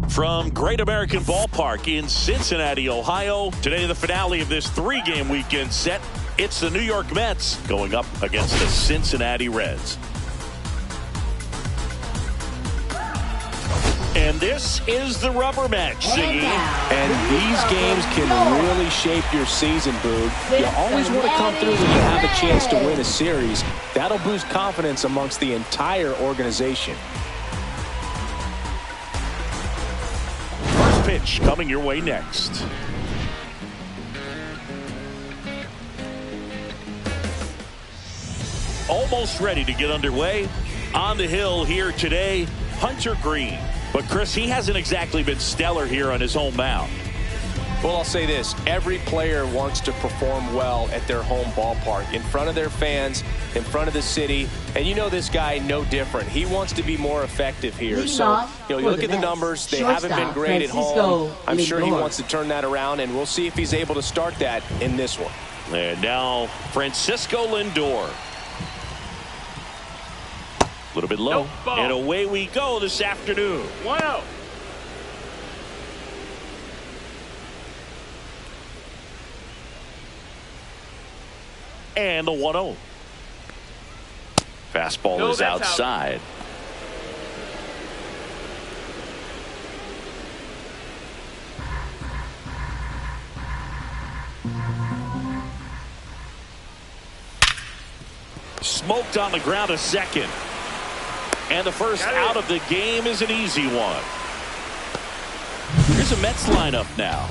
From Great American Ballpark in Cincinnati, Ohio, today the finale of this three-game weekend set. It's the New York Mets going up against the Cincinnati Reds. And this is the rubber match, Siggy. And these games can really shape your season, Boog. You always want to come through when you have a chance to win a series. That'll boost confidence amongst the entire organization. First pitch coming your way next. Almost ready to get underway. On the hill here today, Hunter Green. But, Chris, he hasn't exactly been stellar here on his home mound. Well, I'll say this. Every player wants to perform well at their home ballpark, in front of their fans, in front of the city. And you know this guy no different. He wants to be more effective here. So, you look at the numbers. They haven't been great at home. I'm sure he wants to turn that around, and we'll see if he's able to start that in this one. And now Francisco Lindor. A little bit low. And away we go this afternoon. 1-0. And the 1-0. Fastball is outside. Out. Smoked on the ground a second. And the first out of the game is an easy one. Here's a Mets lineup now.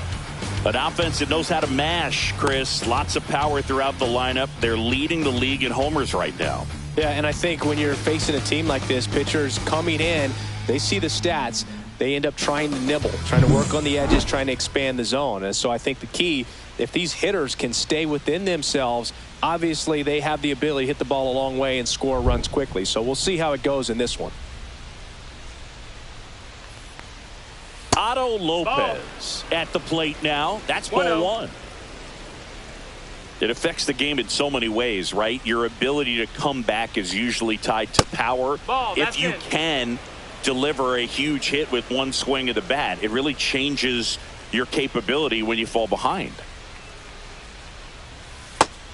An offense that knows how to mash, Chris. Lots of power throughout the lineup. They're leading the league in homers right now. Yeah, and I think when you're facing a team like this, pitchers coming in, they see the stats. They end up trying to nibble, trying to work on the edges, trying to expand the zone. And so I think the key, if these hitters can stay within themselves, obviously they have the ability to hit the ball a long way and score runs quickly. So we'll see how it goes in this one. Otto Lopez at the plate now. That's ball one. It affects the game in so many ways, right? Your ability to come back is usually tied to power. If you can deliver a huge hit with one swing of the bat, it really changes your capability when you fall behind.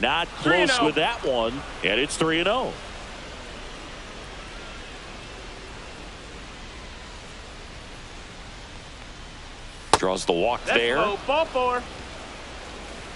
Not close with that one, and it's 3-0. Draws the walk there. Ball four.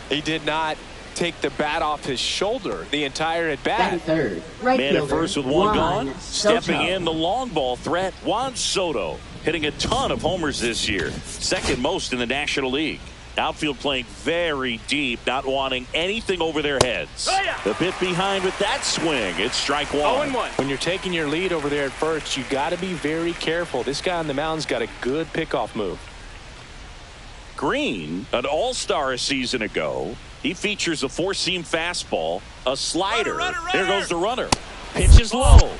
He did not take the bat off his shoulder the entire at bat. Third, right Man at first with one gone. Soto. Stepping in the long ball threat, Juan Soto, hitting a ton of homers this year, second most in the National League. Outfield playing very deep, not wanting anything over their heads. The bit behind with that swing. It's strike one. 0-1. When you're taking your lead over there at first, you got to be very careful. This guy on the mound's got a good pickoff move. Green, an all-star a season ago. He features a four-seam fastball, a slider. Runner. There goes the runner. Pitch is low.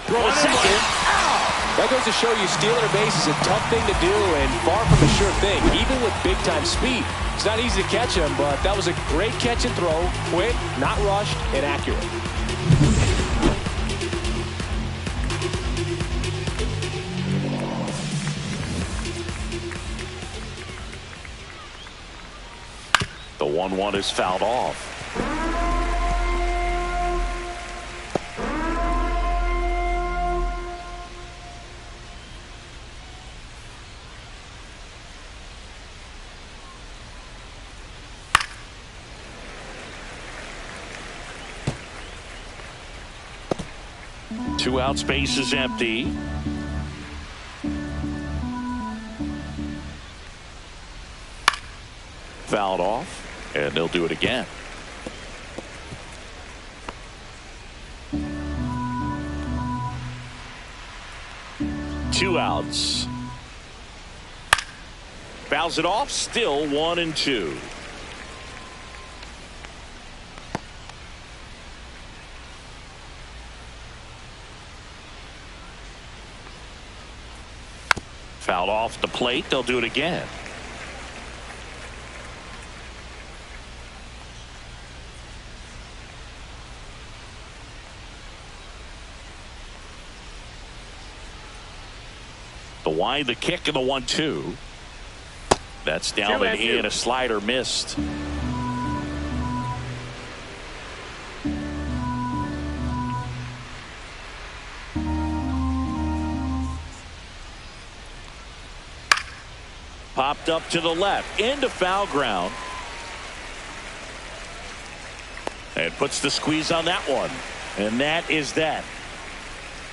Throw a second. That goes to show you stealing a base is a tough thing to do and far from a sure thing, even with big-time speed. It's not easy to catch him, but that was a great catch and throw. Quick, not rushed, and accurate. The 1-1 is fouled off. Two out, space is empty. Fouled off, and they'll do it again. Two outs. Fouls it off, still 1-2. Fouled off the plate. They'll do it again. The wind, the kick, and the 1-2. That's down and in. A slider missed. Popped up to the left, into foul ground. And puts the squeeze on that one. And that is that.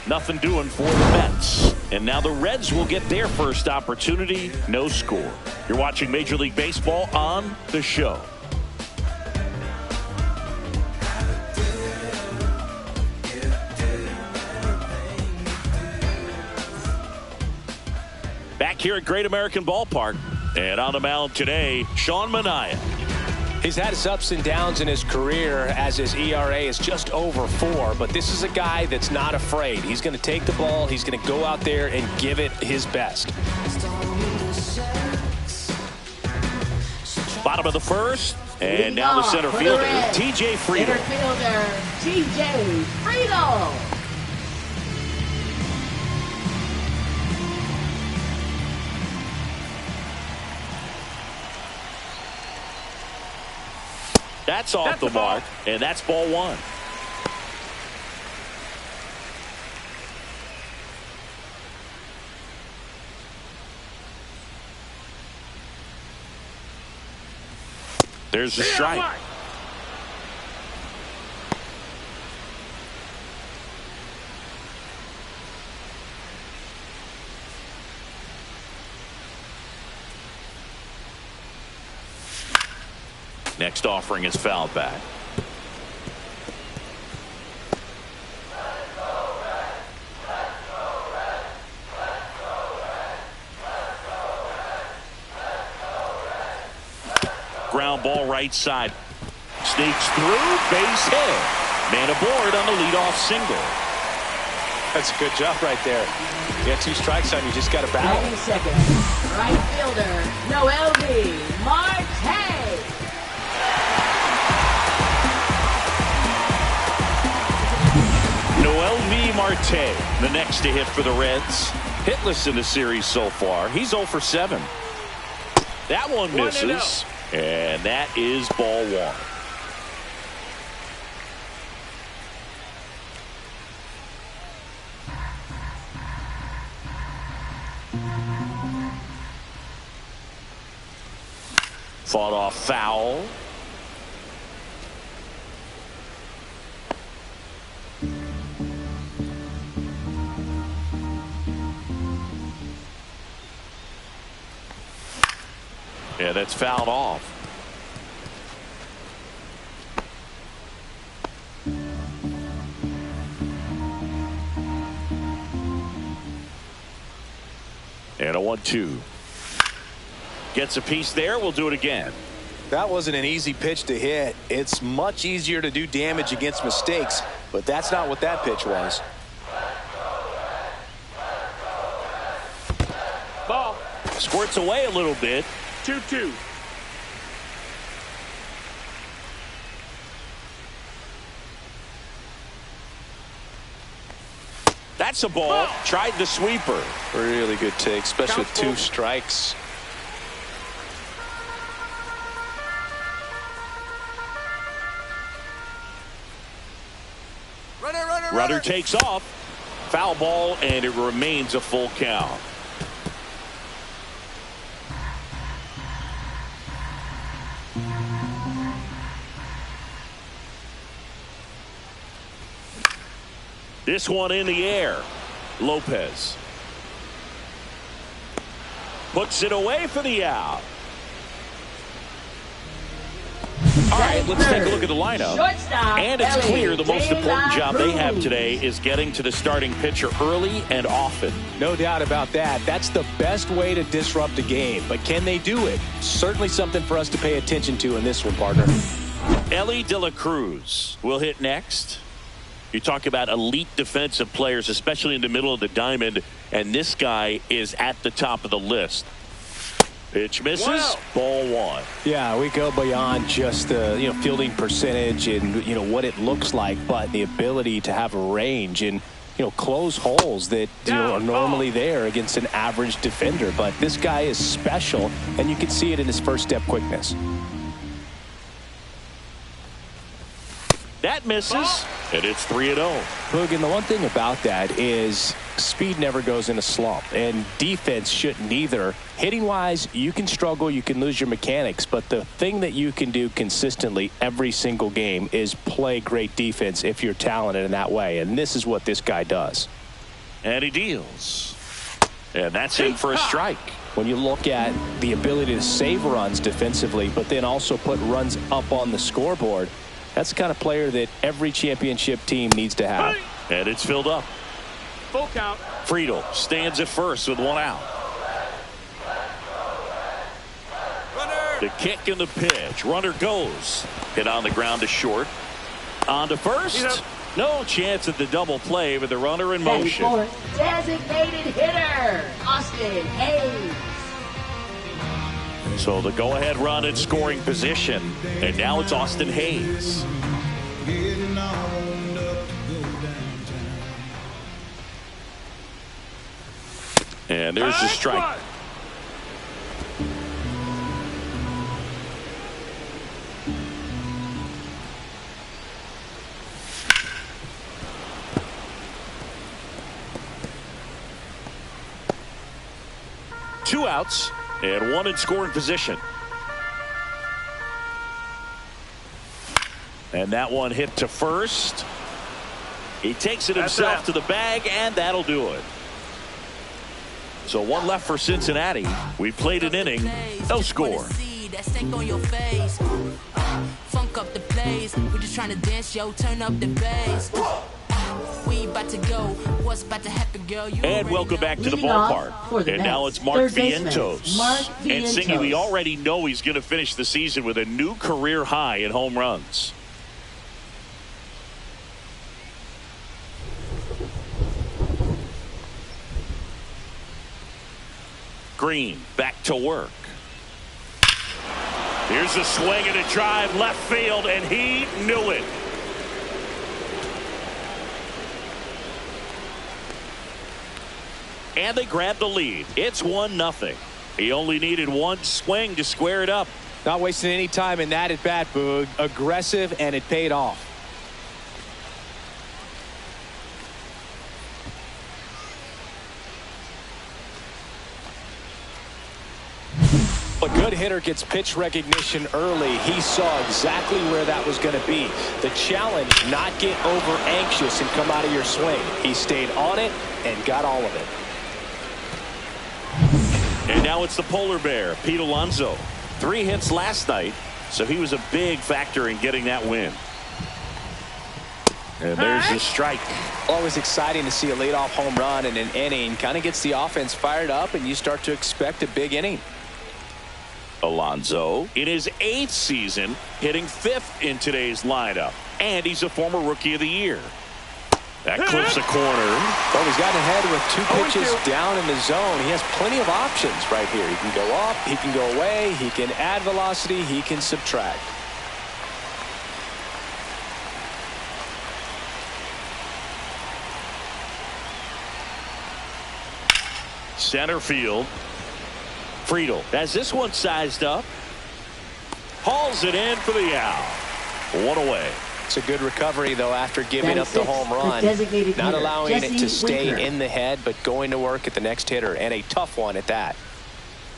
Nothing doing for the Mets. And now the Reds will get their first opportunity. No score. You're watching Major League Baseball on The Show. Back here at Great American Ballpark. And on the mound today, Sean Manaea. He's had his ups and downs in his career as his ERA is just over 4. But this is a guy that's not afraid. He's going to take the ball. He's going to go out there and give it his best. Bottom of the first. And now the center fielder, TJ Friedel. Center fielder, TJ Friedel. That's off the mark, and that's ball 1. There's the strike. Next offering is fouled back. Ground ball right side. Sneaks through, base hit. Man aboard on the leadoff single. That's a good job right there. You got 2 strikes on you, just got to battle. 90 seconds. Right fielder, Noelvi Marte. Noelvi Marte, the next to hit for the Reds. Hitless in the series so far. He's 0 for 7. That one misses. And that is ball 1. Fought off foul. Yeah, that's fouled off. And a 1-2. Gets a piece there. We'll do it again. That wasn't an easy pitch to hit. It's much easier to do damage against mistakes, but that's not what that pitch was. Ball. Squirts away a little bit. 2-2. That's a ball. Tried the sweeper. Really good take, especially with 2 strikes. Runner takes off. Foul ball, and it remains a full count. This one in the air. Lopez puts it away for the out. All right, let's take a look at the lineup. And it's clear the most important job they have today is getting to the starting pitcher early and often. No doubt about that. That's the best way to disrupt a game. But can they do it? Certainly something for us to pay attention to in this one, partner. Ellie De La Cruz will hit next. You talk about elite defensive players, especially in the middle of the diamond, and this guy is at the top of the list. Pitch misses. Wow. Ball 1. Yeah, we go beyond just the fielding percentage and what it looks like, but the ability to have a range. And close holes that are normally there against an average defender. But this guy is special, and you can see it in his first step quickness. That misses, and it's 3-0. Boog, and the one thing about that is speed never goes in a slump, and defense shouldn't either. Hitting-wise, you can struggle, you can lose your mechanics, but the thing that you can do consistently every single game is play great defense if you're talented in that way, and this is what this guy does. And he deals. And that's in for a strike. When you look at the ability to save runs defensively, but then also put runs up on the scoreboard, that's the kind of player that every championship team needs to have. And it's filled up. Full count. Friedel stands at first with one out. Runner. The kick and the pitch. Runner goes. Hit on the ground to short. On to first. No chance at the double play with the runner in motion. Designated hitter, Austin Hayes. So the go-ahead run in scoring position. And now it's Austin Hayes. And there's the strike. Two outs and one in scoring position. And that one hit to first. He takes it himself to the bag, and that'll do it. So one left for Cincinnati. We played an inning, no score. Funk up the place. We're just trying to dance, yo. Turn up the bass. We about to go. What's about to happen, girl? And welcome back to the ballpark. And now it's Mark Vientos. And Singy, we already know he's going to finish the season with a new career high in home runs. Green back to work. Here's a swing and a drive left field, and he knew it. And they grabbed the lead. It's 1-0. He only needed one swing to square it up. Not wasting any time in that at bat, Boog. Aggressive, and it paid off. A good hitter gets pitch recognition early. He saw exactly where that was going to be. The challenge, not get over anxious and come out of your swing. He stayed on it and got all of it. And now it's the polar bear, Pete Alonso. 3 hits last night, so he was a big factor in getting that win. And there's the strike. Always exciting to see a leadoff home run in an inning. Kind of gets the offense fired up, and you start to expect a big inning. Alonso in his 8th season, hitting 5th in today's lineup. And he's a former Rookie of the Year. That clips the corner. Well, he's gotten ahead with 2 pitches down in the zone. He has plenty of options right here. He can go up, he can go away, he can add velocity, he can subtract. Center field. Friedel has this one sized up. Hauls it in for the out. One away. It's a good recovery, though, after giving up the home run. Not allowing it to stay in the head, but going to work at the next hitter, and a tough one at that.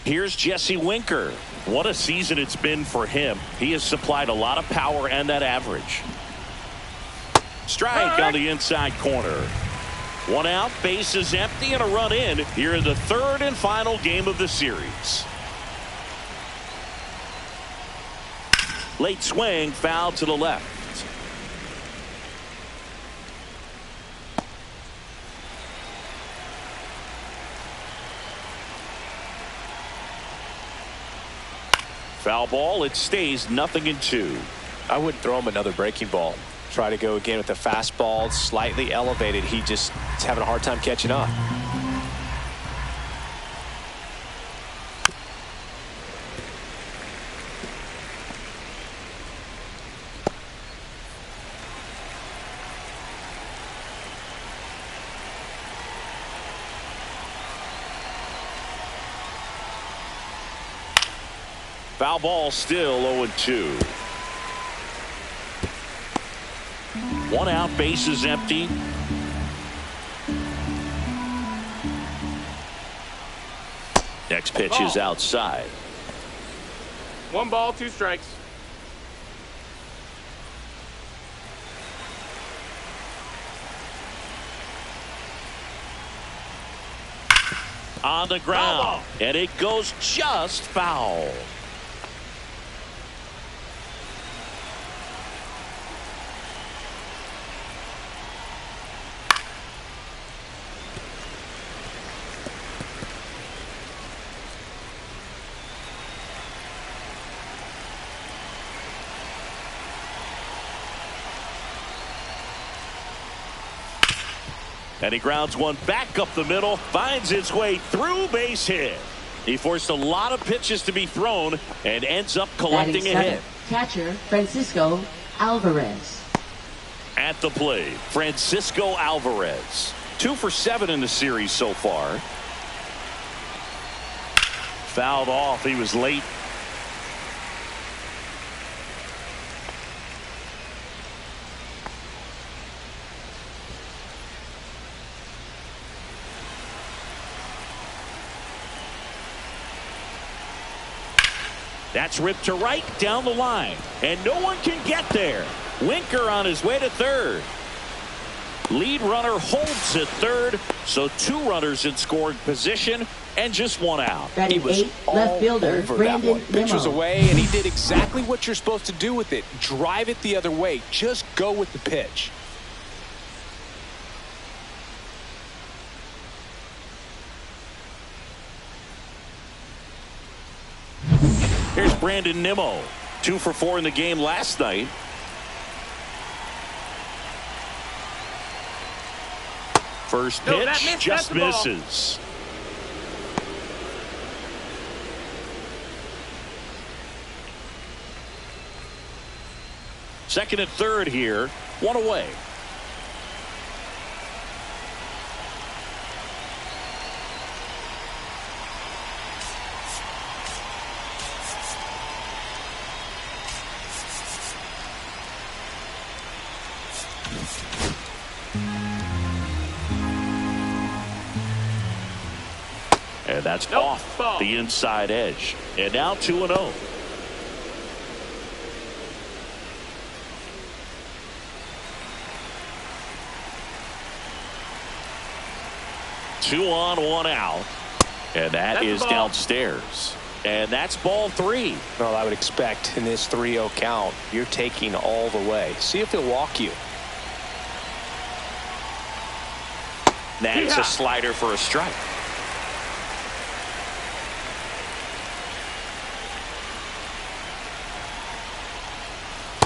Here's Jesse Winker. What a season it's been for him. He has supplied a lot of power and that average. Strike on the inside corner. 1 out, base is empty, and a run in here in the 3rd and final game of the series. Late swing, foul to the left. Foul ball. It stays 0-2. I wouldn't throw him another breaking ball. Try to go again with the fastball, slightly elevated. He just is having a hard time catching up. Foul ball, still 0-2. One out, bases empty. Next pitch is outside. 1 ball, 2 strikes. On the ground, and it goes just foul. And he grounds one back up the middle, finds its way through, base hit. He forced a lot of pitches to be thrown and ends up collecting a hit. Catcher Francisco Alvarez. At the plate, Francisco Alvarez. 2 for 7 in the series so far. Fouled off. He was late. That's ripped to right down the line, and no one can get there. Winker on his way to third. Lead runner holds at third, so 2 runners in scoring position and just 1 out. Batting 8, left fielder Brandon Pitch was Nimmo. away, and he did exactly what you're supposed to do with it. Drive it the other way. Just go with the pitch. Here's Brandon Nimmo. 2 for 4 in the game last night. First pitch just misses. Second and third here. 1 away. And that's off the inside edge. And now 2-0. Two on, 1 out. And that is downstairs. And that's ball 3. Well, I would expect in this 3-0 count, you're taking all the way. See if he'll walk you. That's a slider for a strike.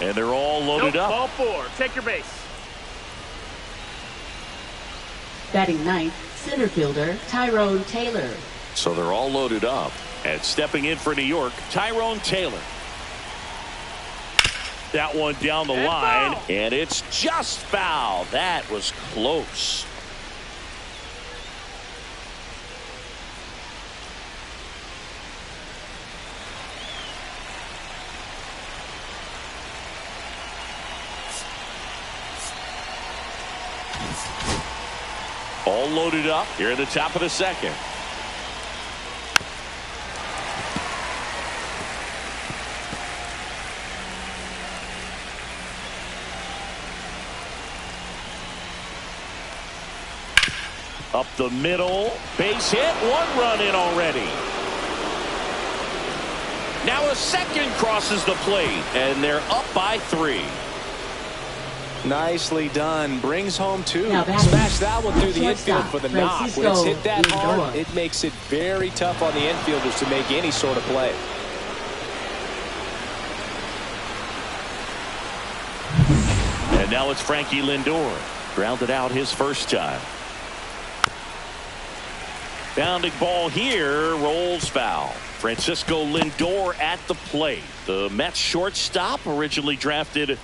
And they're all loaded up. Ball 4. Take your base. Batting 9th, center fielder Tyrone Taylor. So they're all loaded up. And stepping in for New York, Tyrone Taylor. That one down the line, and it's just foul. That was close. All loaded up here at the top of the second. Up the middle, base hit, 1 run in already. Now a second crosses the plate, and they're up by 3. Nicely done. Brings home 2. Now Smash that one through the shortstop, infield for the knock. When it's Francisco hit that hard, Lindor. it makes it very tough on the infielders to make any sort of play. And now it's Frankie Lindor. Grounded out his first time. Bounding ball here, rolls foul. Francisco Lindor at the plate. The Mets shortstop, originally drafted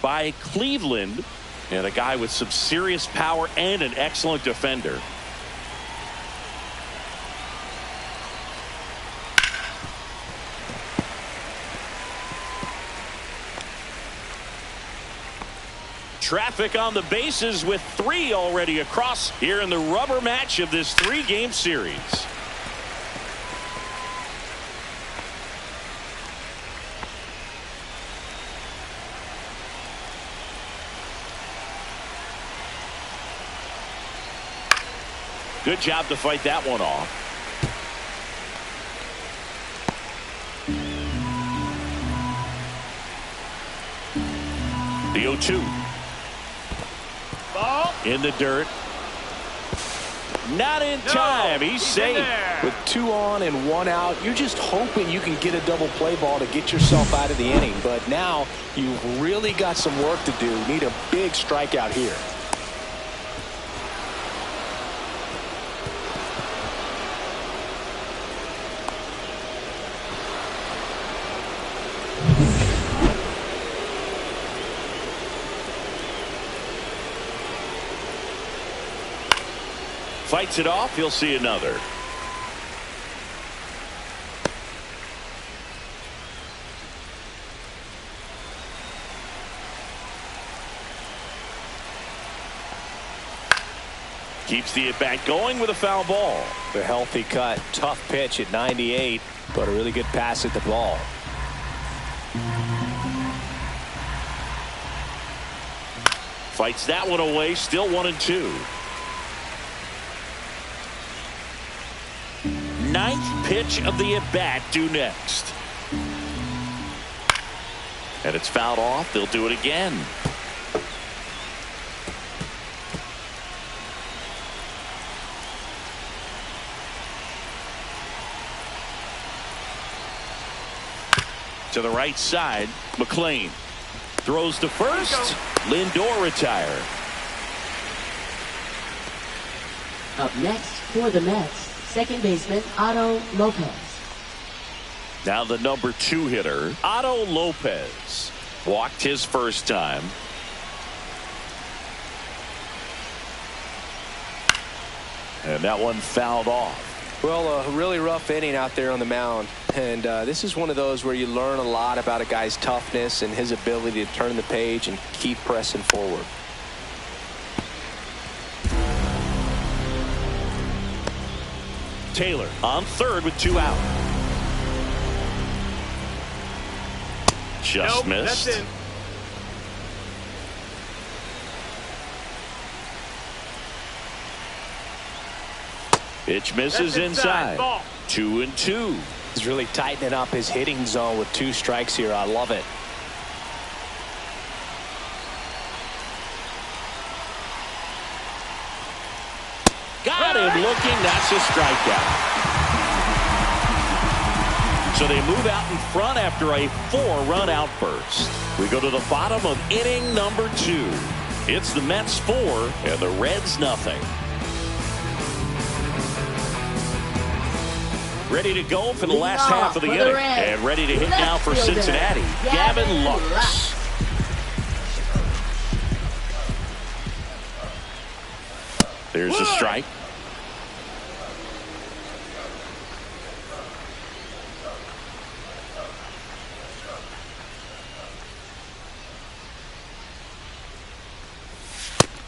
by Cleveland, and a guy with some serious power and an excellent defender. Traffic on the bases with 3 already across here in the rubber match of this 3-game series. Good job to fight that one off. The 0-2. Ball. In the dirt. Not in time. He's safe. With 2 on and 1 out, you're just hoping you can get a double play ball to get yourself out of the inning. But now you've really got some work to do. Need a big strikeout here. Fights it off. He'll see another. Keeps the at-bat going with a foul ball. A healthy cut. Tough pitch at 98, but a really good pass at the ball. Fights that one away. Still 1-2. 9th pitch of the at-bat due next. And it's fouled off. They'll do it again. To the right side, McLean throws to first. Lindor retired. Up next for the Mets, second baseman Otto Lopez. Now the number 2 hitter, Otto Lopez. Walked his first time. And that one fouled off. Well, a really rough inning out there on the mound. And this is one of those where you learn a lot about a guy's toughness and his ability to turn the page and keep pressing forward. Taylor on third with 2 out. Just missed. That's in. Pitch misses That's inside. inside. Ball. 2-2. He's really tightening up his hitting zone with 2 strikes here. I love it. Got him looking. That's a strikeout. So they move out in front after a 4-run outburst. We go to the bottom of inning number 2. It's the Mets 4 and the Reds nothing. Ready to go for the last half of the inning. And ready to hit now for Cincinnati, Gavin Lux. There's a strike.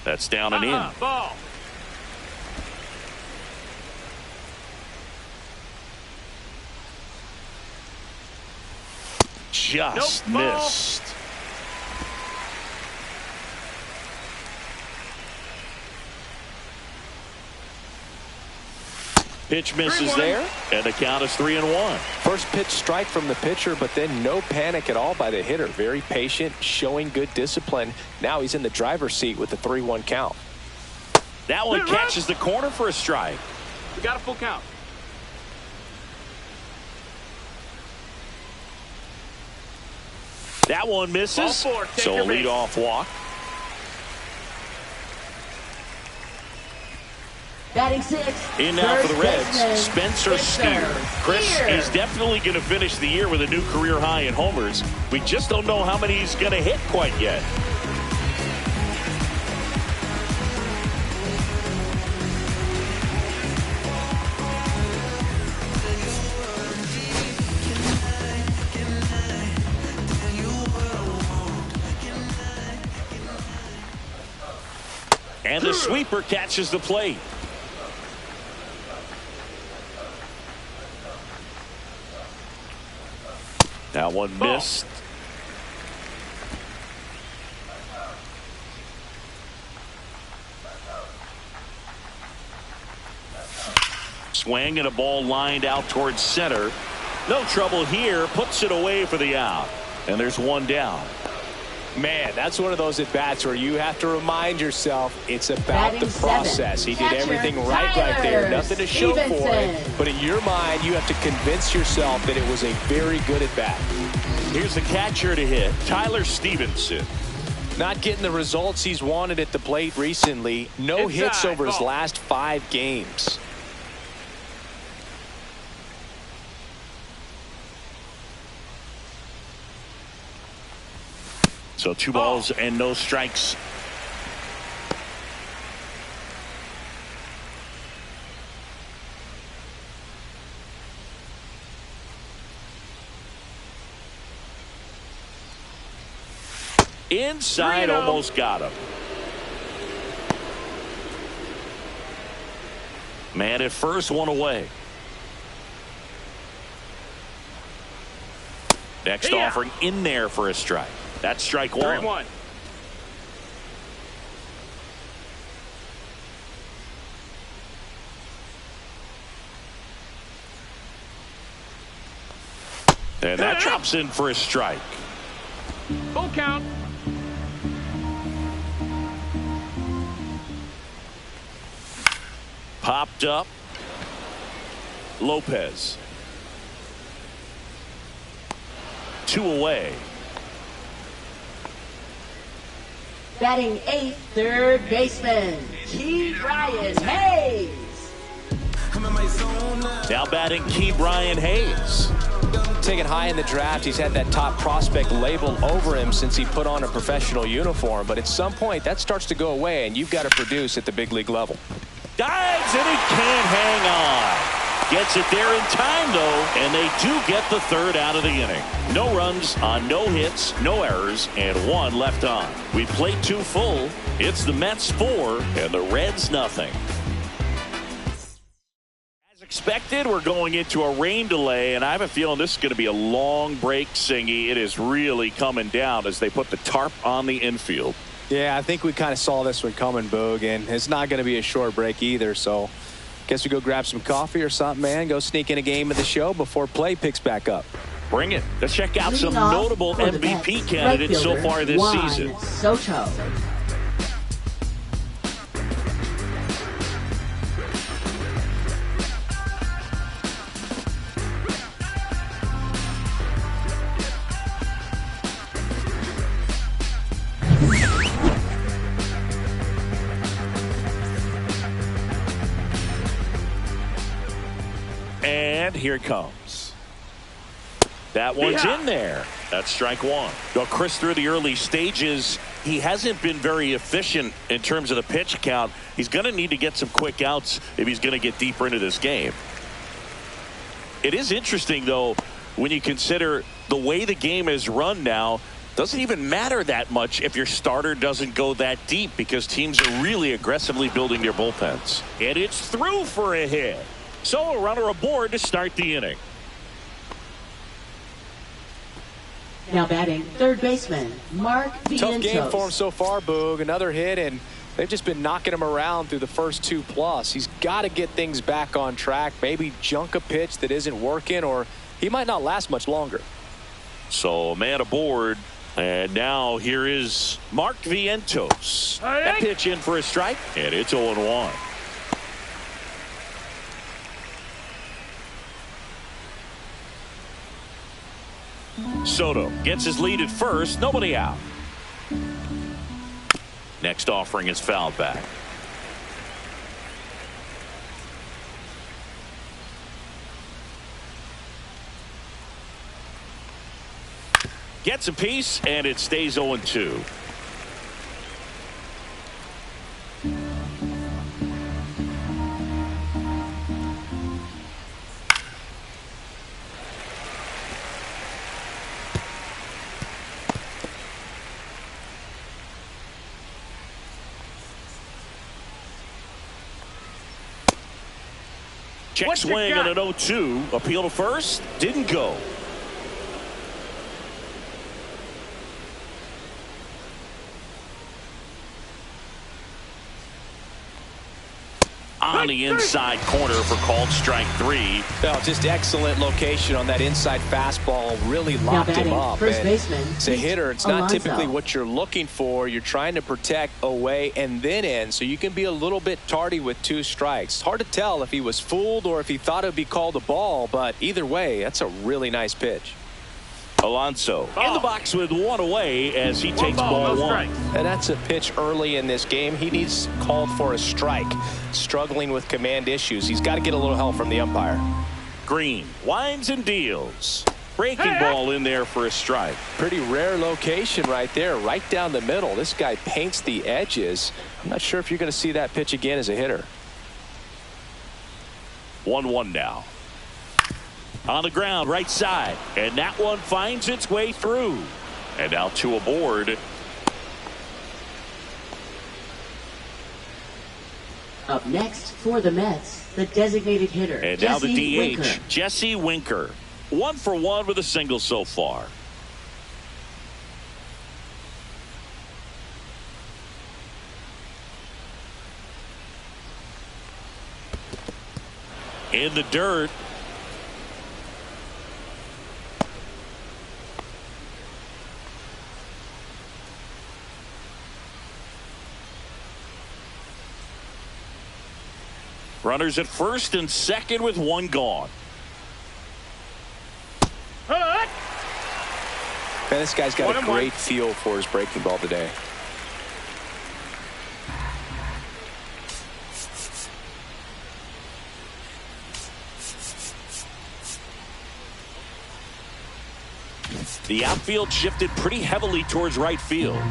That's down and in. Ball. Just Nope, ball. missed. Pitch misses 3-1. there, and the count is 3-1. First pitch strike from the pitcher, but then no panic at all by the hitter. Very patient, showing good discipline. Now he's in the driver's seat with the 3-1 count. That one catches the corner for a strike. We got a full count. That one misses. Ball 4, take So a your base. leadoff walk. Batting 6th. In now for the Reds, baseman, Spencer Steer. Chris is definitely going to finish the year with a new career high in homers. We just don't know how many he's going to hit quite yet. And the sweeper catches the plate. That one missed. Swing and a ball lined out towards center. No trouble here. Puts it away for the out. And there's one down. Man, that's one of those at-bats where you have to remind yourself it's about the process. He did everything right there. Nothing to show for it. But in your mind, you have to convince yourself that it was a very good at-bat. Here's the catcher to hit, Tyler Stevenson. Not getting the results he's wanted at the plate recently. No hits over his last 5 games. So 2 balls and no strikes. Inside, almost got him. Man at first, one away. Next offering in there for a strike. That's strike 1. 3-1. And that drops in for a strike. Full count. Popped up. Lopez. 2 away. Batting 8th, third baseman, Ke'Bryan Hayes. Now batting Ke'Bryan Hayes. Taken high in the draft, he's had that top prospect label over him since he put on a professional uniform. But at some point, that starts to go away, and you've got to produce at the big league level. Dives, and he can't hang on. Gets it there in time, though, and they do get the 3rd out of the inning. No runs on no hits, no errors, and 1 left on. We played 2 full. It's the Mets 4 and the Reds nothing. As expected, we're going into a rain delay, and I have a feeling this is going to be a long break, Singy. It is really coming down as they put the tarp on the infield. Yeah, I think we kind of saw this one coming, Boog, and it's not going to be a short break either, so guess we go grab some coffee or something, man. Go sneak in a game of the show before play picks back up. Bring it. Let's check out some notable MVP candidates so far this season. Soto. And here it comes. That one's in there. That's strike 1. Well, Chris, through the early stages, he hasn't been very efficient in terms of the pitch count. He's going to need to get some quick outs if he's going to get deeper into this game. It is interesting, though, when you consider the way the game is run now. Doesn't even matter that much if your starter doesn't go that deep because teams are really aggressively building their bullpens. And it's through for a hit. So a runner aboard to start the inning. Now batting third baseman, Mark Vientos. Tough game for him so far, Boog. Another hit, and they've just been knocking him around through the first 2+. He's got to get things back on track. Maybe junk a pitch that isn't working, or he might not last much longer. So a man aboard. And now here is Mark Vientos. That pitch in for a strike, and it's 0-1. Soto gets his lead at first. Nobody out. Next offering is fouled back. Gets a piece, and it stays 0-2. Check What you swing got? and an 0-2. Appeal to first. Didn't go. On the inside corner for called strike 3. Well, just excellent location on that inside fastball. Really Now locked him batting, up. first And baseman, as a hitter, it's not Alonso. typically what you're looking for. You're trying to protect away and then in, so you can be a little bit tardy with 2 strikes. Hard to tell if he was fooled or if he thought it would be called a ball, but either way, that's a really nice pitch. Alonso in the box with 1 away as he takes ball no 1. strikes. And that's a pitch early in this game. He needs called for a strike. Struggling with command issues. He's got to get a little help from the umpire. Green winds and deals. Breaking ball in there for a strike. Pretty rare location right there, right down the middle. This guy paints the edges. I'm not sure if you're going to see that pitch again as a hitter. 1-1 now. On the ground, right side. And that one finds its way through. And now 2 aboard. Up next for the Mets, the designated hitter, And now the Jesse DH, Winker. Jesse Winker. 1 for 1 with a single so far. In the dirt. Runners at first and second with 1 gone. Hut! Man, this guy's got a 1-1. great feel for his breaking ball today. The outfield shifted pretty heavily towards right field.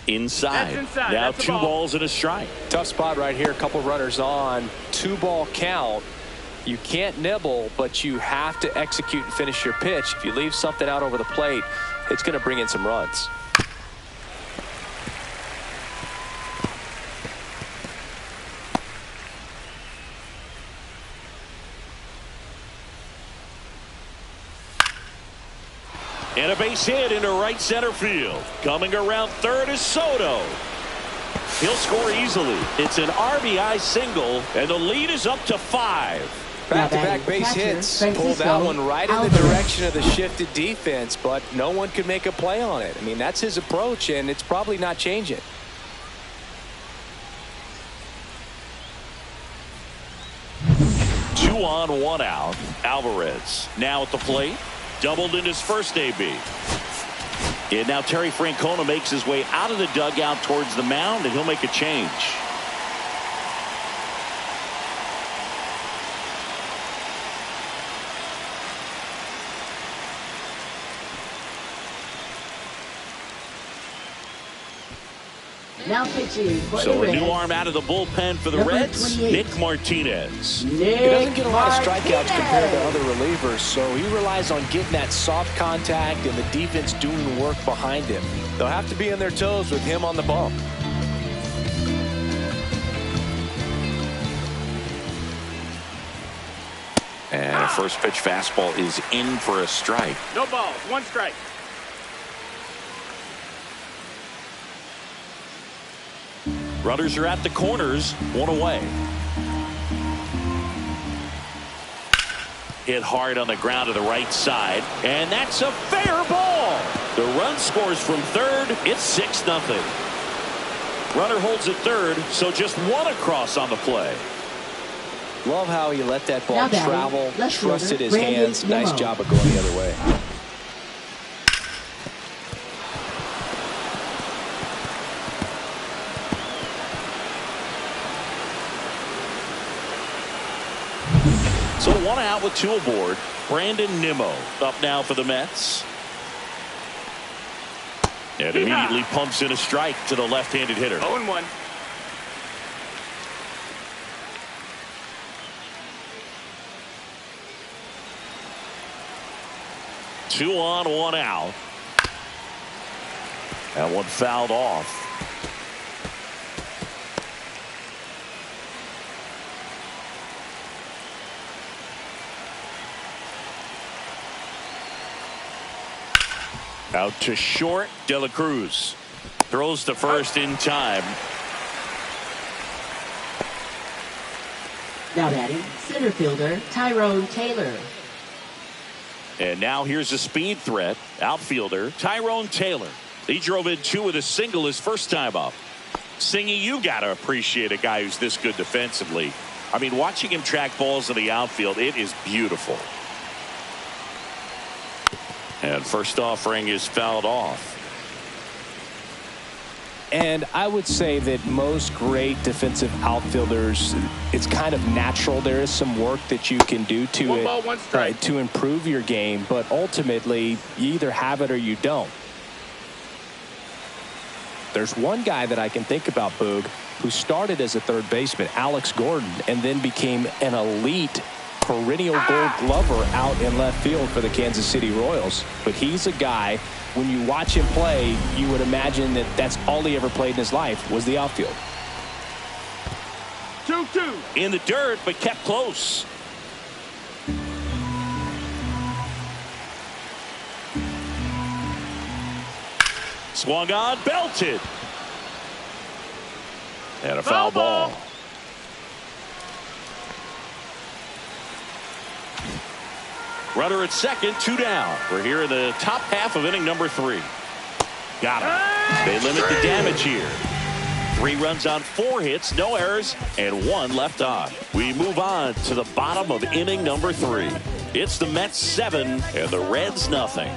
Inside. That's inside. Now That's a 2 ball. balls and a strike. Tough spot right here. A couple runners on. 2-ball count. You can't nibble, but you have to execute and finish your pitch. If you leave something out over the plate, it's going to bring in some runs. And a base hit into right center field. Coming around third is Soto. He'll score easily. It's an RBI single, and the lead is up to 5. Back-to-back base Catcher, hits. Francisco Pulled that one right in the Alvarez. direction of the shifted defense, but no one could make a play on it. I mean, that's his approach, and it's probably not changing. Two on, 1 out. Alvarez now at the plate. Doubled in his first AB. And now Terry Francona makes his way out of the dugout towards the mound, and he'll make a change. Now pitching for So the a new Reds, arm out of the bullpen for the Number Reds, 28. Nick Martinez. He doesn't get a lot of Martinez. strikeouts compared to other relievers, so he relies on getting that soft contact and the defense doing work behind him. They'll have to be on their toes with him on the bump. And a first pitch fastball is in for a strike. No balls. 1 strike. Runners are at the corners, 1 away. Hit hard on the ground to the right side, and that's a fair ball. The run scores from third. It's 6-0. Runner holds at third, so just 1 across on the play. Love how he let that ball Now batting, travel, left trusted fielder, his Brandon hands. Nice Nimmo. job of going the other way. So 1 out with 2 aboard. Brandon Nimmo up now for the Mets. And immediately pumps in a strike to the left-handed hitter. 0-1. Two on, 1 out. That one fouled off. Out to short. De La Cruz throws to first in time. Now batting, center fielder Tyrone Taylor. And now here's a speed threat. Outfielder Tyrone Taylor. He drove in 2 with a single his first time up. Singy, you got to appreciate a guy who's this good defensively. I mean, watching him track balls in the outfield, it is beautiful. And first offering is fouled off. And I would say that most great defensive outfielders, it's kind of natural. There is some work that you can do to One ball, one strike. to improve your game, but ultimately you either have it or you don't. There's one guy that I can think about, Boog, who started as a third baseman, Alex Gordon, and then became an elite perennial Gold Glover out in left field for the Kansas City Royals. But he's a guy, when you watch him play, you would imagine that that's all he ever played in his life was the outfield. 2-2. In the dirt, but kept close. Swung on, belted. And a foul ball. Runner at second, 2 down. We're here in the top half of inning number 3. Got him. They limit the damage here. 3 runs on 4 hits, no errors, and 1 left on. We move on to the bottom of inning number 3. It's the Mets 7 and the Reds nothing.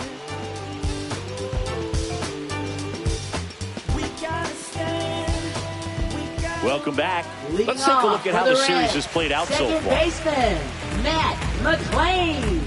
Welcome back. Let's take a look at how the series has played out so far. Second baseman, Matt McClain.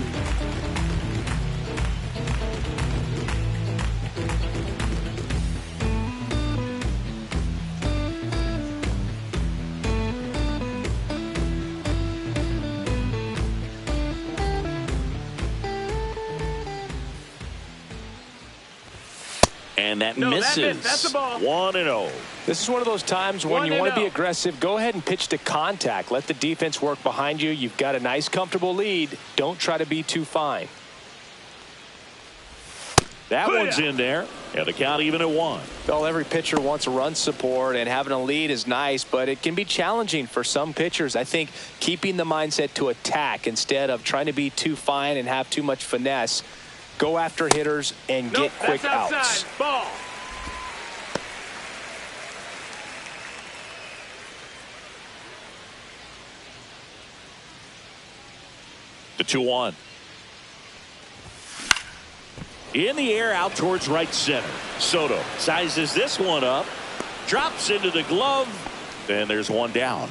And that No, misses. that missed. That's a ball. 1-0. This is one of those times when you want to be aggressive. Go ahead and pitch to contact. Let the defense work behind you. You've got a nice, comfortable lead. Don't try to be too fine. That one's in there. And the count even at 1. Well, every pitcher wants a run support, and having a lead is nice, but it can be challenging for some pitchers. I think keeping the mindset to attack instead of trying to be too fine and have too much finesse. Go after hitters and get quick that's outside. outs. Ball. The 2-1. In the air out towards right center. Soto sizes this one up. Drops into the glove. And there's 1 down.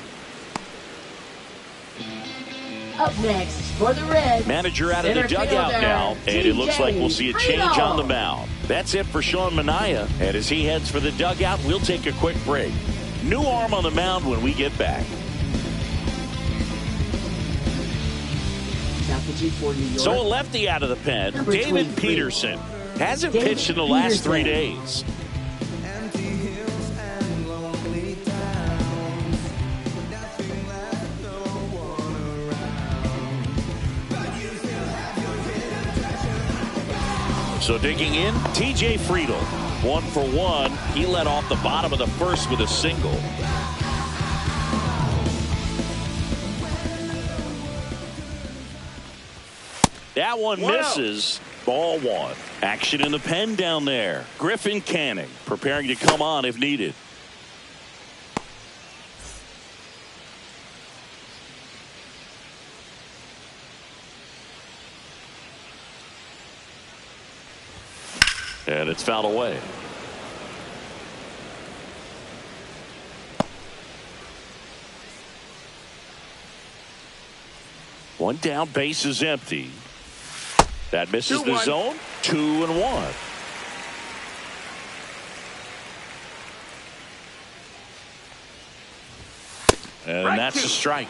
Up next for the Reds. Manager out of the center dugout fielder, now. And it looks like we'll see a change Freedom. on the mound. That's it for Sean Manaea. And as he heads for the dugout, we'll take a quick break. New arm on the mound when we get back. Now pitching for New York. So a lefty out of the pen, Number David 23. Peterson. Hasn't David pitched in the last 3 Peterson. days. So digging in, TJ Friedel. 1 for 1. He led off the bottom of the first with a single. That one misses. Ball 1. Action in the pen down there. Griffin Canning preparing to come on if needed. And it's fouled away. One down, base is empty. That misses the 2-1. zone. 2-1. And Strike that's 2. a strike.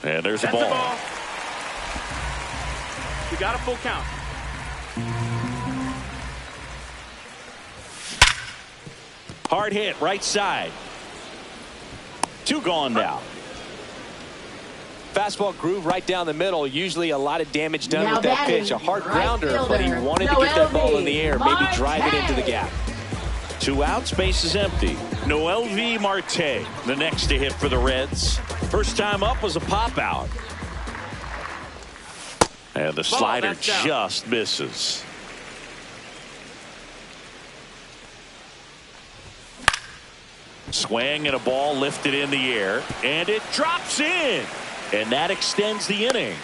And there's a That's ball. a ball. We got a full count. Hard hit, right side. 2 gone now. Fastball groove right down the middle. Usually a lot of damage done Now with that batting, pitch. A hard right grounder, fielder, but he wanted to get that ball in the air, maybe drive it into the gap. 2 outs, base is empty. NYM Marte, the next to hit for the Reds. First time up was a pop out. And the slider just misses. Swing and a ball lifted in the air, and it drops in. And that extends the inning.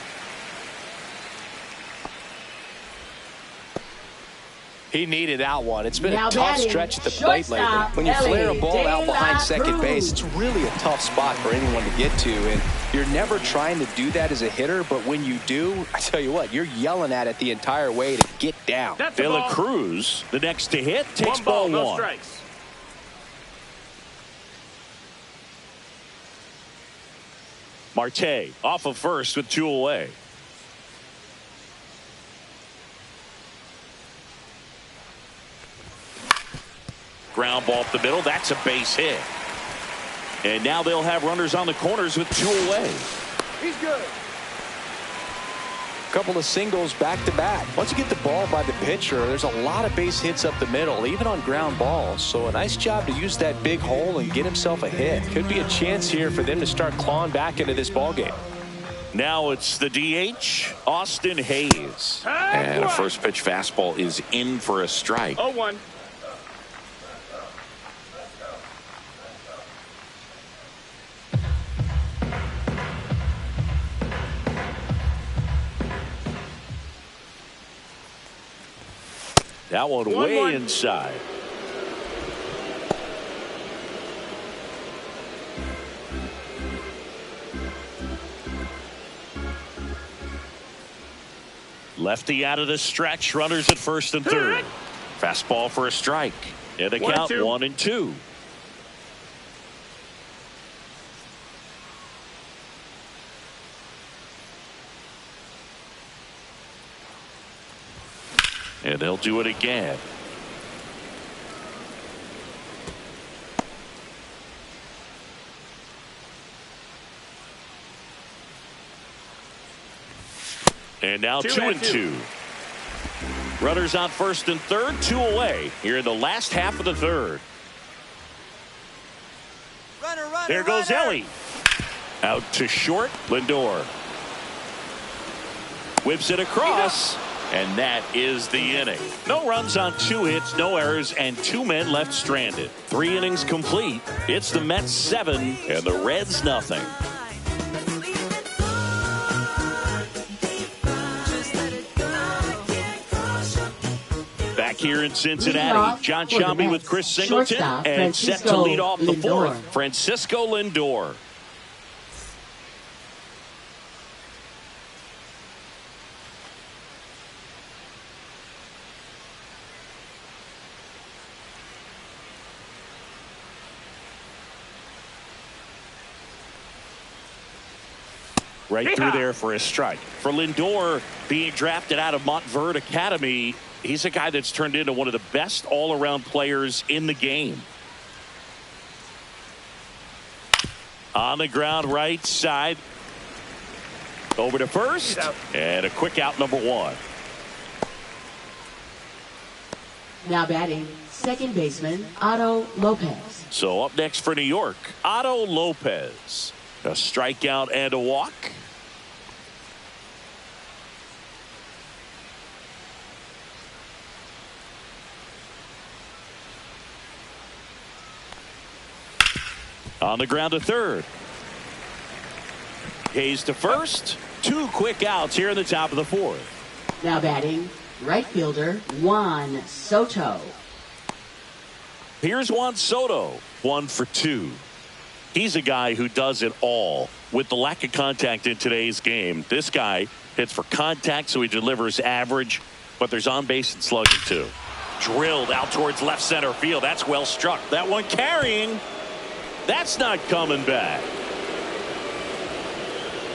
He needed that one. It's been Now a tough batting, stretch at the plate lately. When you flare a ball out behind second base, it's really a tough spot for anyone to get to. And you're never trying to do that as a hitter, but when you do, I tell you what, you're yelling at it the entire way to get down. De La Cruz, the next to hit, takes ball 1. No strikes. Marte off of first with 2 away. Ground ball up the middle. That's a base hit. And now they'll have runners on the corners with 2 away. He's good. Couple of singles back to back. Once you get the ball by the pitcher, there's a lot of base hits up the middle, even on ground balls. So a nice job to use that big hole and get himself a hit. Could be a chance here for them to start clawing back into this ball game. Now it's the DH, Austin Hayes. And a first pitch fastball is in for a strike. 0-1. That one way inside. Lefty out of the stretch. Runners at first and third. Fastball for a strike. And the count 1-2. And they'll do it again. And now 2-2. Runners on first and third, 2 away here in the last half of the third. There goes Ellie. Out to short, Lindor. Whips it across. And that is the inning. No runs on 2 hits, no errors, and 2 men left stranded. 3 innings complete. It's the Mets 7 and the Reds nothing. Back here in Cincinnati, John Shambi with Chris Singleton, and set to lead off the 4th, Francisco Lindor. Right through there for a strike. For Lindor, being drafted out of Montverde Academy, he's a guy that's turned into one of the best all-around players in the game. On the ground right side. Over to first. And a quick out, number 1. Now batting, second baseman, Otto Lopez. So up next for New York, Otto Lopez. A strikeout and a walk. On the ground to third. Hayes to first. 2 quick outs here in the top of the 4th. Now batting, right fielder, Juan Soto. Here's Juan Soto, 1 for 2. He's a guy who does it all. With the lack of contact in today's game, this guy hits for contact, so he delivers average, but there's on base and slugging too. Drilled out towards left center field. That's well struck. That one carrying. That's not coming back.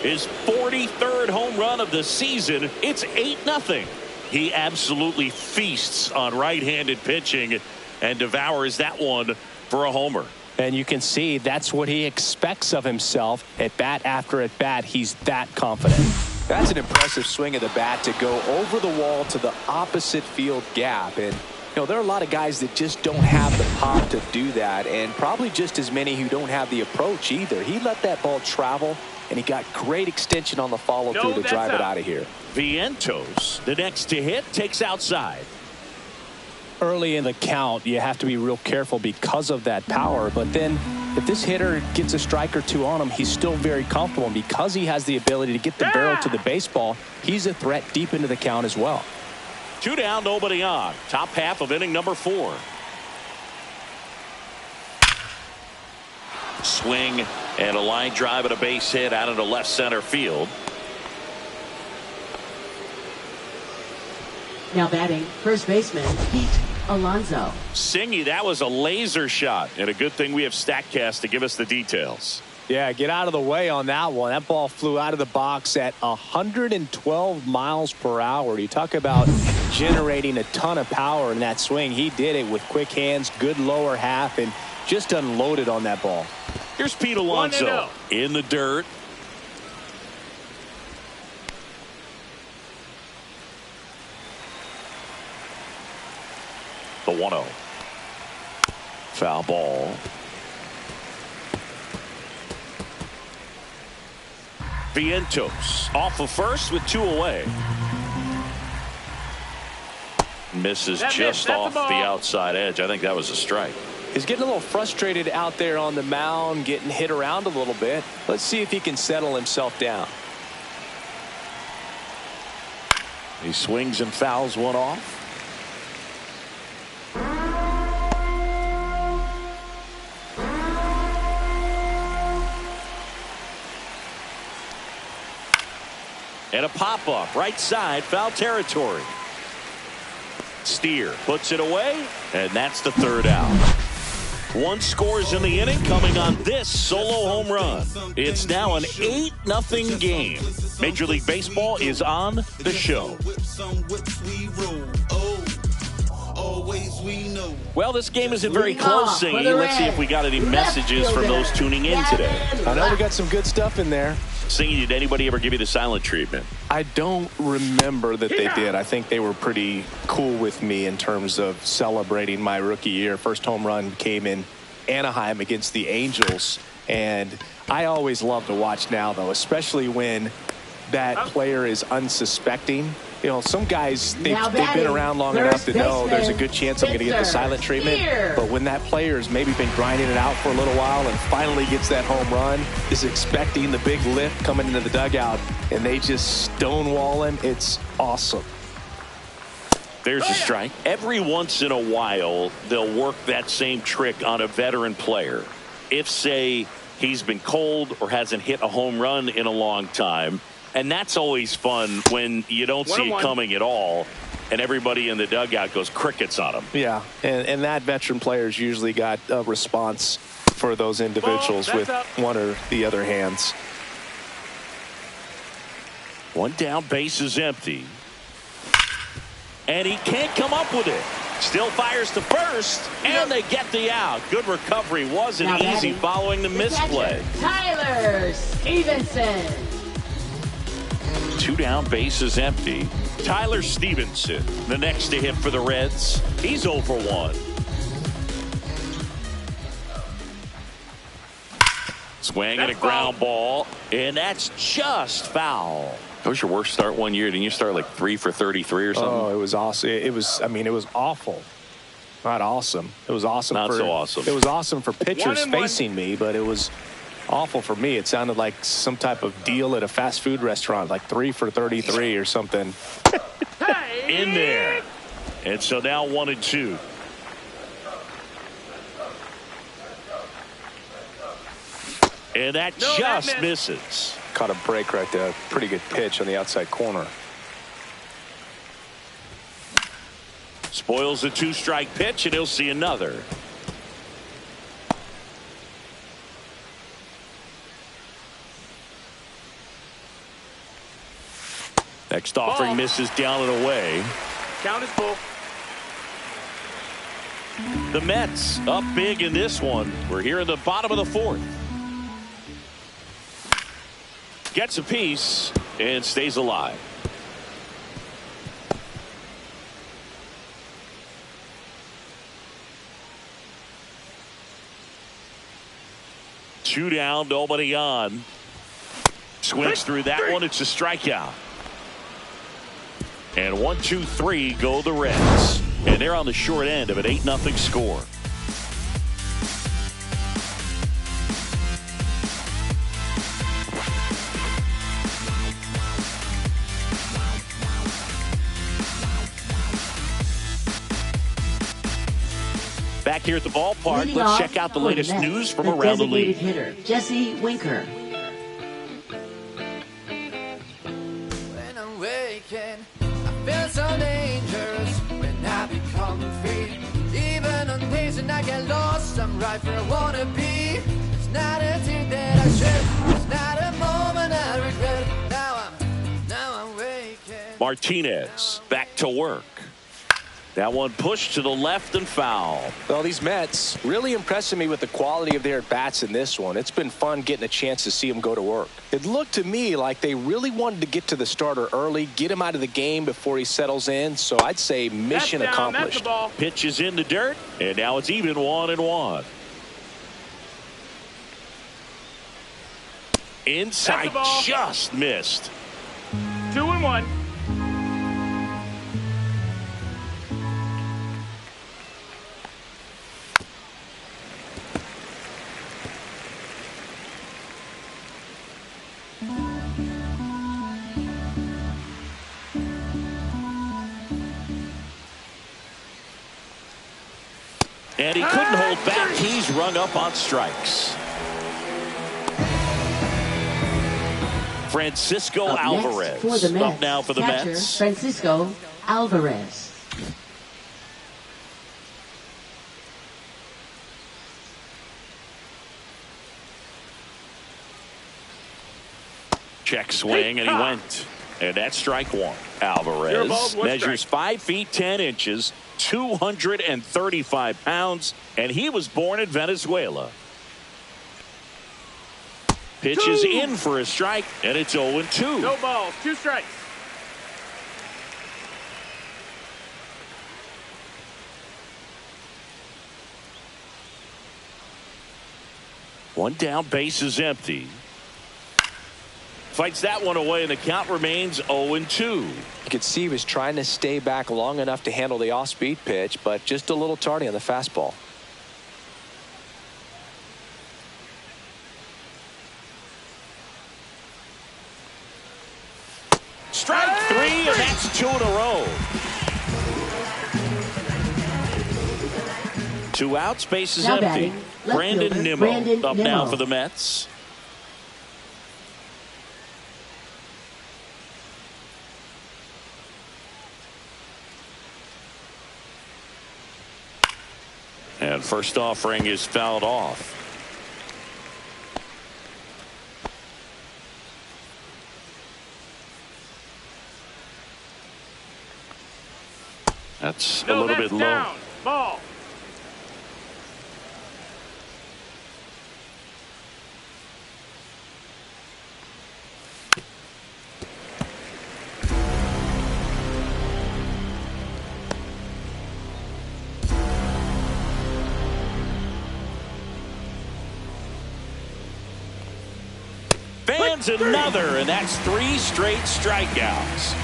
His 43rd home run of the season. It's 8-0. He absolutely feasts on right-handed pitching and devours that one for a homer. And you can see that's what he expects of himself at bat after at bat. He's that confident. That's an impressive swing of the bat to go over the wall to the opposite field gap. And, you know, there are a lot of guys that just don't have the pop to do that, and probably just as many who don't have the approach either. He let that ball travel, and he got great extension on the follow-through to drive it out of here. Vientos, the next to hit, takes outside. Early in the count, you have to be real careful because of that power. But then if this hitter gets a strike or two on him, he's still very comfortable. And because he has the ability to get the barrel to the baseball, he's a threat deep into the count as well. 2 down, nobody on. Top half of inning number 4. Swing and a line drive and a base hit out into left center field. Now batting, first baseman, Pete Alonso. Singy, that was a laser shot, and a good thing we have StatCast to give us the details. Yeah, get out of the way on that one. That ball flew out of the box at 112 miles per hour. You talk about generating a ton of power in that swing. He did it with quick hands, good lower half, and just unloaded on that ball. Here's Pete Alonso in the dirt. The 1-0. Foul ball. Vientos off of first with 2 away. Misses just off the outside edge. I think that was a strike. He's getting a little frustrated out there on the mound, getting hit around a little bit. Let's see if he can settle himself down. He swings and fouls one off. And a pop-up right side, foul territory. Steer puts it away, and that's the 3rd out. 1 scores in the inning, coming on this solo home run. It's now an 8-0 game. Major League Baseball is on the show. Well, this game isn't very close, Singy. Let's see if we got any messages from those tuning in today. I know we got some good stuff in there. Singy, did anybody ever give you the silent treatment? I don't remember that they did. I think they were pretty cool with me in terms of celebrating my rookie year. First home run came in Anaheim against the Angels, and I always love to watch now, though, especially when that player is unsuspecting. You know, some guys, they've been around long enough to know there's a good chance I'm going to get the silent treatment. But when that player's maybe been grinding it out for a little while and finally gets that home run, is expecting the big lift coming into the dugout, and they just stonewall him, it's awesome. There's a strike. Every once in a while, they'll work that same trick on a veteran player. If, say, he's been cold or hasn't hit a home run in a long time. And that's always fun when you don't see it coming at all, and everybody in the dugout goes crickets on them. Yeah, and that veteran player's usually got a response for those individuals with one or the other hands. 1 down, base is empty. And he can't come up with it. Still fires to first, and they get the out. Good recovery. Wasn't easy following the misplay. Tyler Stevenson. 2 down, base is empty. Tyler Stevenson, the next to hit for the Reds. He's 0 for 1. Swing and a ground ball, and that's just foul. That was your worst start one year. Didn't you start like 3 for 33 or something? Oh, it was awesome. It was, I mean, it was awful. Not awesome. It was awesome. Not so awesome. It was awesome for pitchers facing me, but it was awful for me. It sounded like some type of deal at a fast food restaurant, like 3 for 33 or something. In there. And so now 1-2. And that just misses. Caught a break right there. Pretty good pitch on the outside corner. Spoils a 2-strike pitch, and he'll see another. Next offering misses down and away. Count is full. The Mets up big in this one. We're here in the bottom of the fourth. Gets a piece and stays alive. Two down, nobody on. Swings through that one. It's a strikeout. And 1, 2, 3 go the Reds. And they're on the short end of an 8-0 score. Back here at the ballpark, Leading let's off check out the for latest Mets, news from around the league. Hitter, Jesse Winker. When I'm waking, I feel so dangerous when I become free. Even on days when I get lost, I'm right where I wanna be. It's not a thing that I should. It's not a moment I regret. Now I'm waking. Martinez back to work. That one pushed to the left and foul. Well, these Mets really impressing me with the quality of their bats in this one. It's been fun getting a chance to see them go to work. It looked to me like they really wanted to get to the starter early, get him out of the game before he settles in. So I'd say mission accomplished. Pitch is in the dirt, and now it's even 1-1. Inside, just missed. 2-1. And he couldn't hold back. He's rung up on strikes. Francisco Alvarez For the Mets, up now for the catcher, Mets. Francisco Alvarez. Check swing, and he went. And that's strike one. Alvarez measures 5 feet 10 inches, 235 pounds, and he was born in Venezuela. Pitch is in for a strike, and it's 0-2. No balls, 2 strikes. One down, base is empty. Fights that one away, and the count remains 0-2. You could see he was trying to stay back long enough to handle the off-speed pitch, but just a little tardy on the fastball. Strike 3, and that's 2 in a row. 2 outs, base is Now empty. batting, left Brandon fielder, Nimmo Brandon up now Nimmo. for the Mets. And first offering is fouled off. That's a little bit low. Down. Ball. Fans another, and that's 3 straight strikeouts.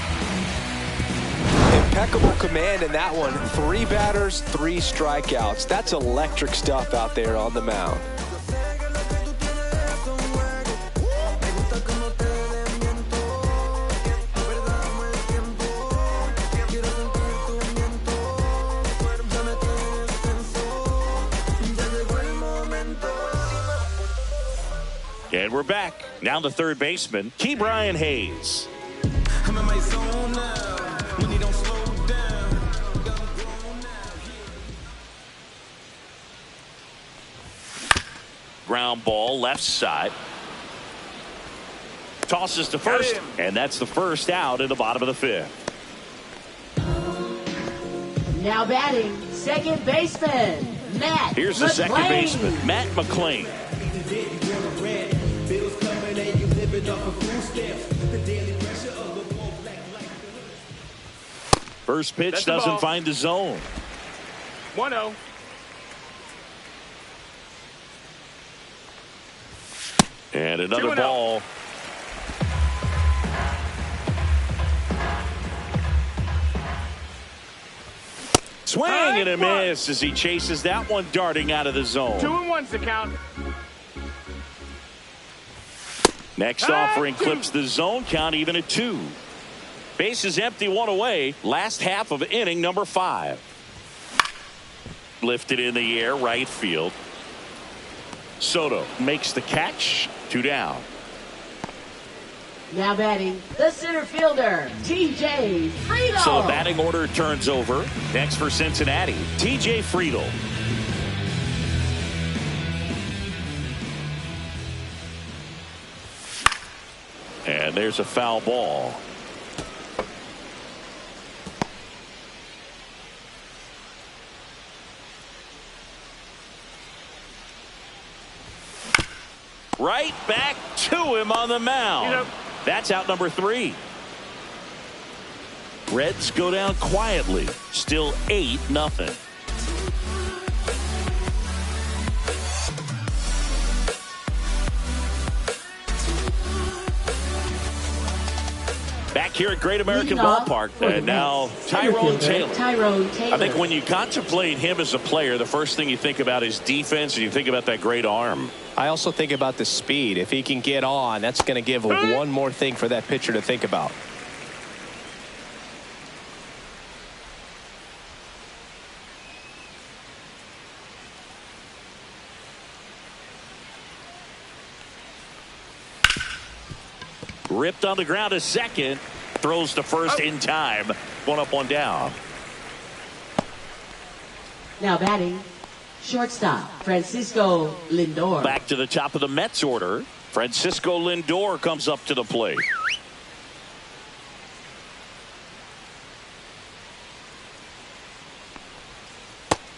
Impeccable command in that one. 3 batters, 3 strikeouts. That's electric stuff out there on the mound. And we're back. Now the third baseman, Key Brian Hayes. I'm in my zone now. When you don't slow down. Ground ball left side. Tosses to first, and that's the first out in the bottom of the 5th. Now batting, second baseman, Matt Here's the second baseman, Matt McClain. First pitch doesn't find the zone. 1-0. And another ball. Swing and a miss as he chases that one darting out of the zone. 2-1's the count. Next offering clips the zone count even at 2. Base is empty, 1 away. Last half of inning number 5. Lifted in the air, right field. Soto makes the catch. 2 down. Now batting, the center fielder, TJ Friedel. So the batting order turns over. Next for Cincinnati, TJ Friedel. And there's a foul ball. Right back to him on the mound. That's out number 3. Reds go down quietly. Still 8-0. Back here at Great American Ballpark. And now Tyrone Taylor. I think when you contemplate him as a player, the first thing you think about is defense, and you think about that great arm. I also think about the speed. If he can get on, that's going to give one more thing for that pitcher to think about. Ripped on the ground to second. Throws to first in time. 1 up, 1 down. Now batting, shortstop, Francisco Lindor. Back to the top of the Mets order. Francisco Lindor comes up to the plate.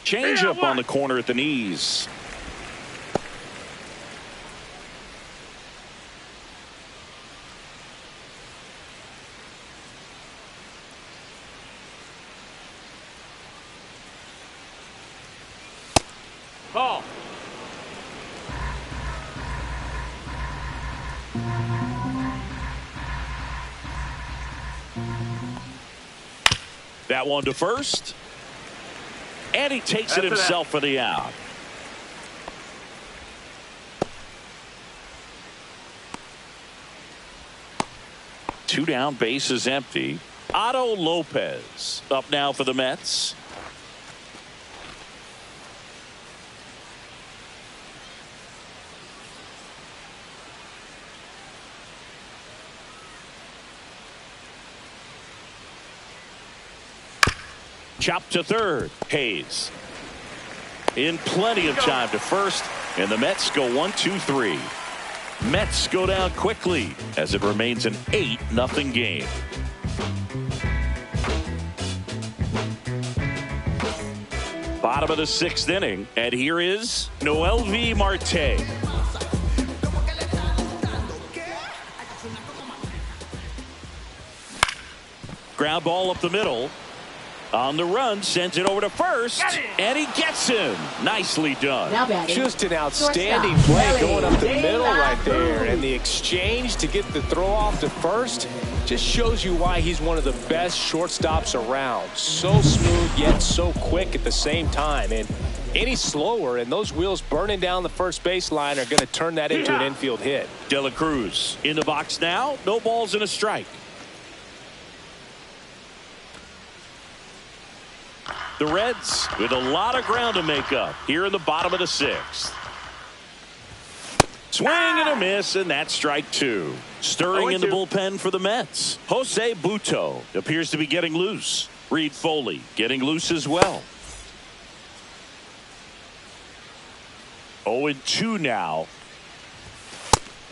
Change up on the corner at the knees. Ball. That one to first. And he takes it himself for the out. Two down, base is empty. Otto Lopez up now for the Mets. Chop to third. Hayes in plenty of time to first, and the Mets go 1-2-3. Mets go down quickly as it remains an 8-0 game. Bottom of the 6th inning, and here is Noelvi Marte. Ground ball up the middle. On the run, sends it over to first, and he gets him. Nicely done. Just an outstanding play going up the middle right there. And the exchange to get the throw off to first just shows you why he's one of the best shortstops around. So smooth, yet so quick at the same time. And any slower, and those wheels burning down the first baseline are going to turn that into an infield hit. De La Cruz in the box now. No balls and a strike. The Reds with a lot of ground to make up here in the bottom of the 6th. Swing and a miss, and that's strike 2. Stirring in the bullpen for the Mets. Jose Butto appears to be getting loose. Reed Foley getting loose as well. 0-2 now.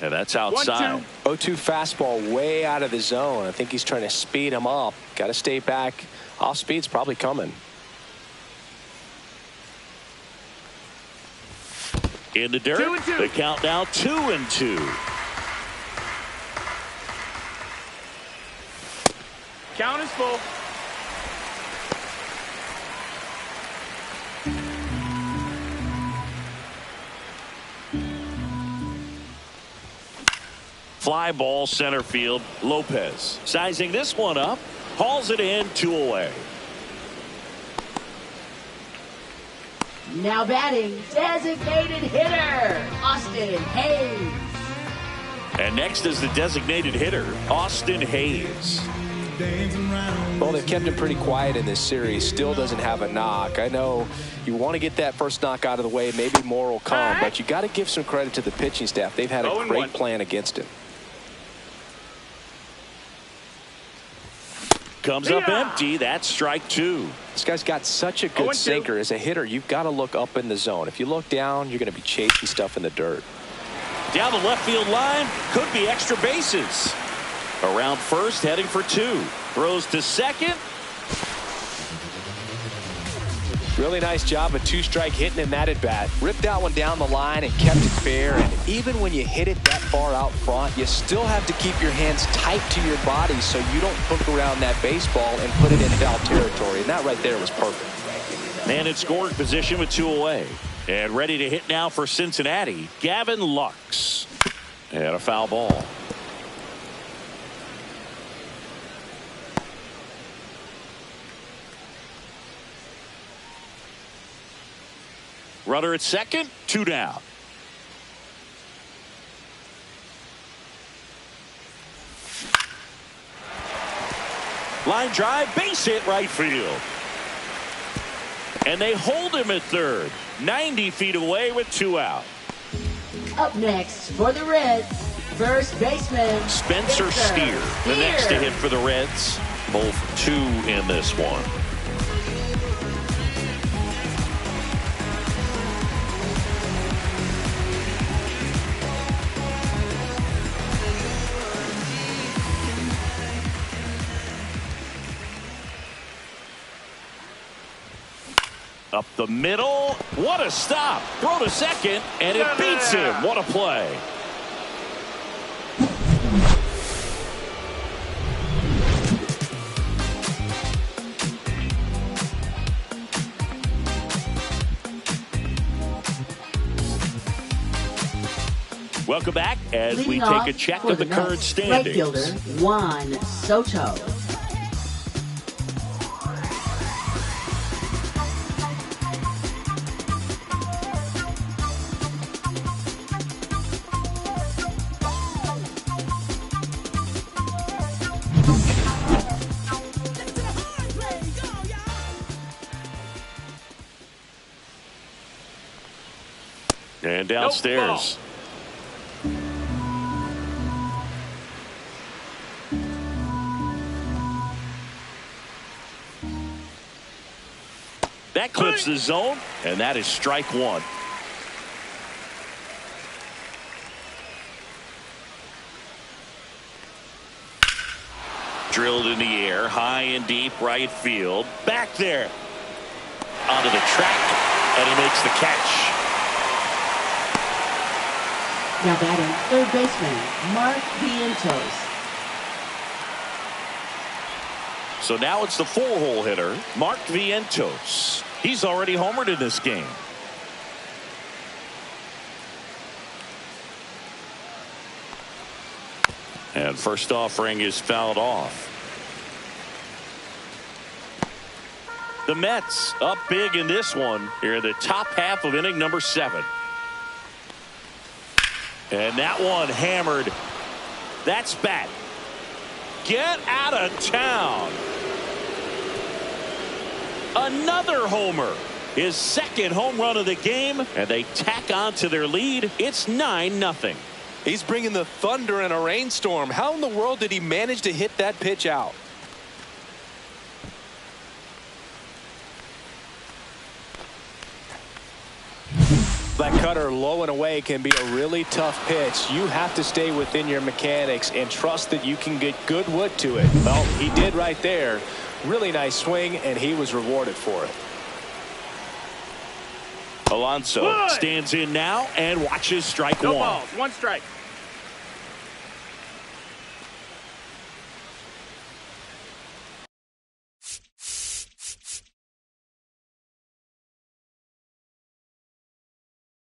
And that's outside. 0-2 fastball way out of the zone. I think he's trying to speed him up. Got to stay back. Off speed's probably coming. In the dirt. 2-2. The count now 2-2. Count is full. Fly ball center field. Lopez sizing this one up. Hauls it in, 2 away. Now batting, designated hitter, Austin Hayes. And next is the designated hitter, Austin Hayes. Well, they've kept him pretty quiet in this series. Still doesn't have a knock. I know you want to get that first knock out of the way. Maybe more will come, but you got to give some credit to the pitching staff. They've had a great plan against him. Comes up empty. That's strike 2. This guy's got such a good sinker. As a hitter, you've got to look up in the zone. If you look down, you're going to be chasing stuff in the dirt. Down the left field line. Could be extra bases. Around first, heading for 2. Throws to second. Really nice job of 2-strike hitting in that at bat. Ripped that one down the line and kept it fair. And even when you hit it that far out front, you still have to keep your hands tight to your body so you don't hook around that baseball and put it in foul territory. And that right there was perfect. Man in scoring position with 2 away. And ready to hit now for Cincinnati, Gavin Lux. And a foul ball. Runner at second, 2 down. Line drive, base hit right field. And they hold him at third. 90 feet away with 2 out. Up next for the Reds, first baseman Spencer Steer, the next to hit for the Reds. Both 2 in this one. Up the middle. What a stop. Throw to second, and it beats him. What a play. Welcome back as we take a check of the current standings. Right fielder, Juan Soto. And downstairs. That clips the zone, and that is strike 1. Drilled in the air, high and deep right field. Back there. Onto the track, and he makes the catch. Now batting, third baseman, Mark Vientos. So now it's the 4-hole hitter, Mark Vientos. He's already homered in this game. And first offering is fouled off. The Mets up big in this one here in the top half of inning number 7. And that one hammered. That's bad. Get out of town. Another homer. His second home run of the game, and they tack on to their lead. It's 9-0. He's bringing the thunder in a rainstorm. How in the world did he manage to hit that pitch out? That cutter low and away can be a really tough pitch. You have to stay within your mechanics and trust that you can get good wood to it. Well, he did right there. Really nice swing, and he was rewarded for it. Alonso stands in now and watches strike No one. balls, one strike.